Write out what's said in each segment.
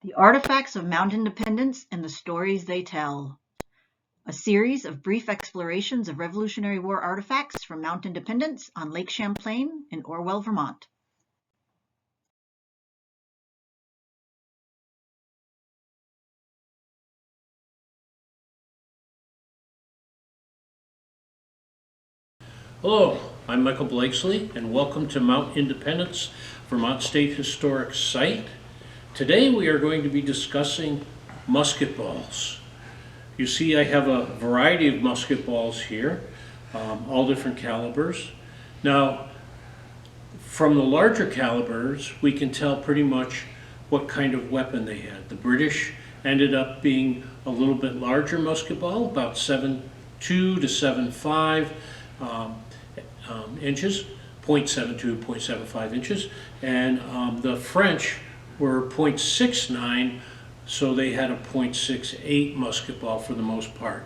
The Artifacts of Mount Independence and the Stories They Tell. A series of brief explorations of Revolutionary War artifacts from Mount Independence on Lake Champlain in Orwell, Vermont. Hello, I'm Michael Blakeslee, and welcome to Mount Independence, Vermont State Historic Site. Today we are going to be discussing musket balls. You see I have a variety of musket balls here, all different calibers. Now, from the larger calibers, we can tell pretty much what kind of weapon they had. The British ended up being a little bit larger musket ball, about 7.2 to 7.5 inches, 0.72, 0.75 inches, and the French were 0.69, so they had a 0.68 musket ball for the most part.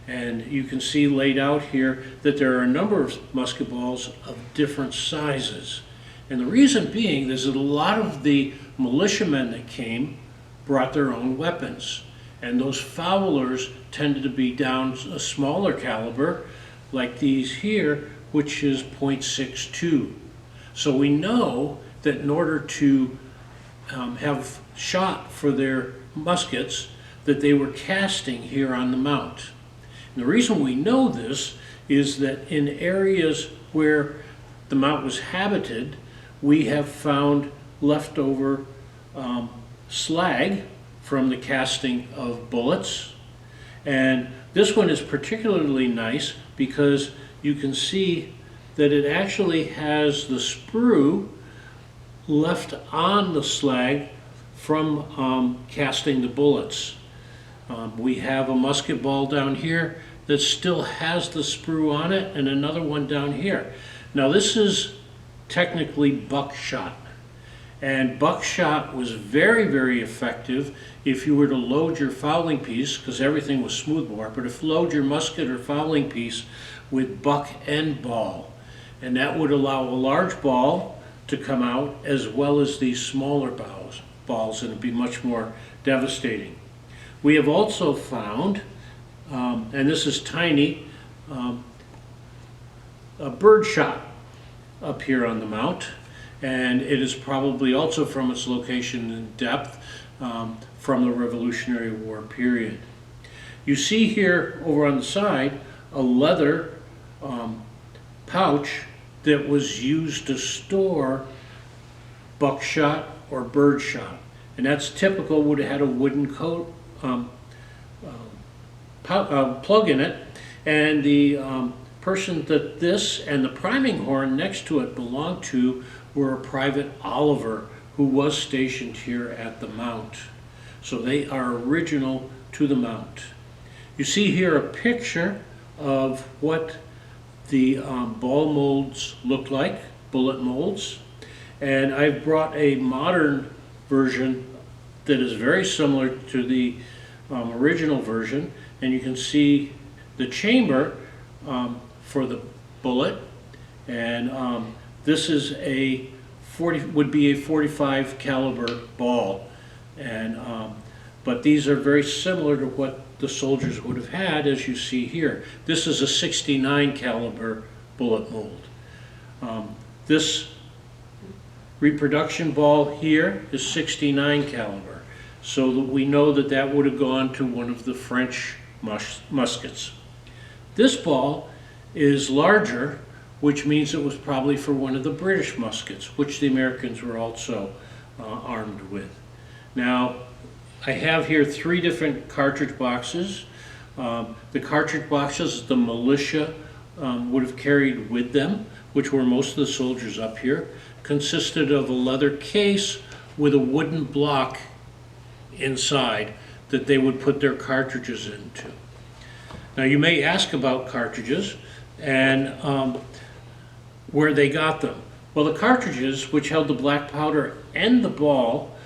And you can see laid out here that there are a number of musket balls of different sizes. And the reason being is that a lot of the militiamen that came brought their own weapons. And those fowlers tended to be down a smaller caliber, like these here, which is 0.62. So we know that in order to have shot for their muskets, that they were casting here on the mount. And the reason we know this is that in areas where the mount was habited, we have found leftover slag from the casting of bullets. And this one is particularly nice because you can see that it actually has the sprue left on the slag from casting the bullets. We have a musket ball down here that still has the sprue on it, and another one down here. Now this is technically buckshot, and buckshot was very, very effective if you were to load your fowling piece, because everything was smoothbore, but if you load your musket or fowling piece with buck end ball, and that would allow a large ball to come out as well as these smaller balls, and it'd be much more devastating. We have also found, and this is tiny, a bird shot up here on the mount, and it is probably also from its location and depth from the Revolutionary War period. You see here over on the side a leather pouch that was used to store buckshot or birdshot, and that's typical. Would have had a wooden coat plug in it, and the person that this and the priming horn next to it belonged to were a Private Oliver who was stationed here at the mount. So they are original to the mount. You see here a picture of what the ball molds look like, bullet molds, and I've brought a modern version that is very similar to the original version, and you can see the chamber for the bullet, and this is would be a 45 caliber ball, and but these are very similar to what the soldiers would have had, as you see here. This is a 69 caliber bullet mold. This reproduction ball here is 69 caliber, so that we know that that would have gone to one of the French muskets. This ball is larger, which means it was probably for one of the British muskets, which the Americans were also armed with. Now, I have here 3 different cartridge boxes. The cartridge boxes the militia would have carried with them, which were most of the soldiers up here, consisted of a leather case with a wooden block inside that they would put their cartridges into. Now you may ask about cartridges and where they got them. Well, the cartridges, which held the black powder and the ball,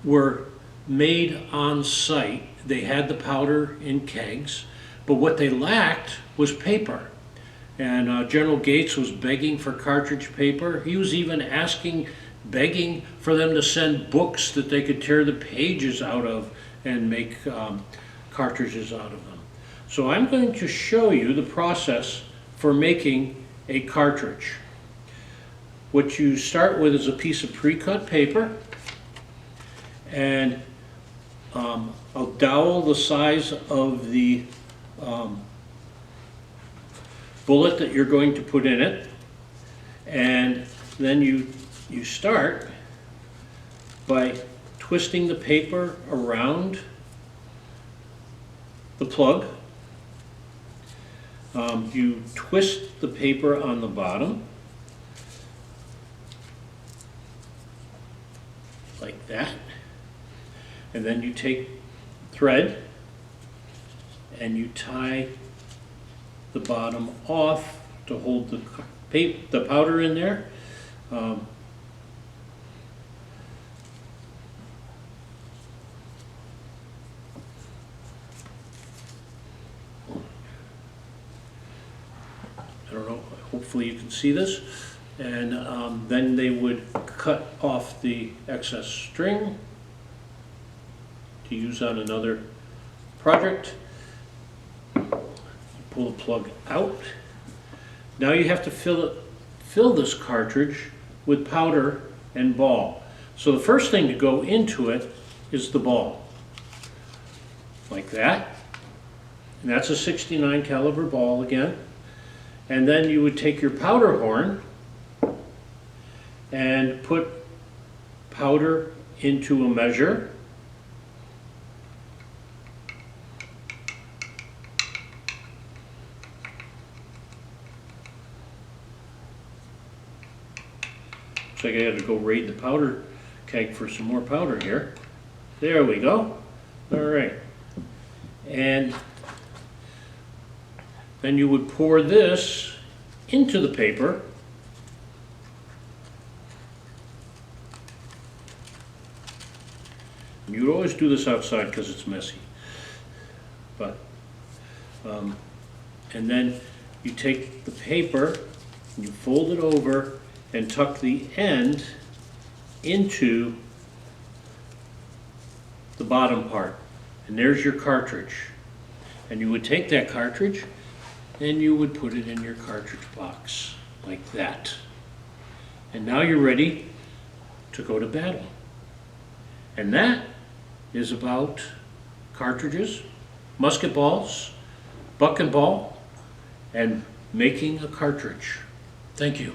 were made on site. They had the powder in kegs, but what they lacked was paper. And General Gates was begging for cartridge paper. He was even asking begging for them to send books that they could tear the pages out of and make cartridges out of them. So I'm going to show you the process for making a cartridge. What you start with is a piece of pre-cut paper, and a dowel the size of the bullet that you're going to put in it, and then you start by twisting the paper around the plug. You twist the paper on the bottom like that, and then you take thread and you tie the bottom off to hold the powder in there. I don't know, hopefully you can see this. And then they would cut off the excess string to use on another project. Pull the plug out. Now you have to fill this cartridge with powder and ball. So the first thing to go into it is the ball, like that. And that's a 69 caliber ball again. And then you would take your powder horn and put powder into a measure. So I got to go raid the powder keg for some more powder here. There we go. All right. And then you would pour this into the paper. You would always do this outside because it's messy. But, and then you take the paper, and you fold it over and tuck the end into the bottom part. And there's your cartridge. And you would take that cartridge and you would put it in your cartridge box like that. And now you're ready to go to battle. And that is about cartridges, musket balls, buck and ball, and making a cartridge. Thank you.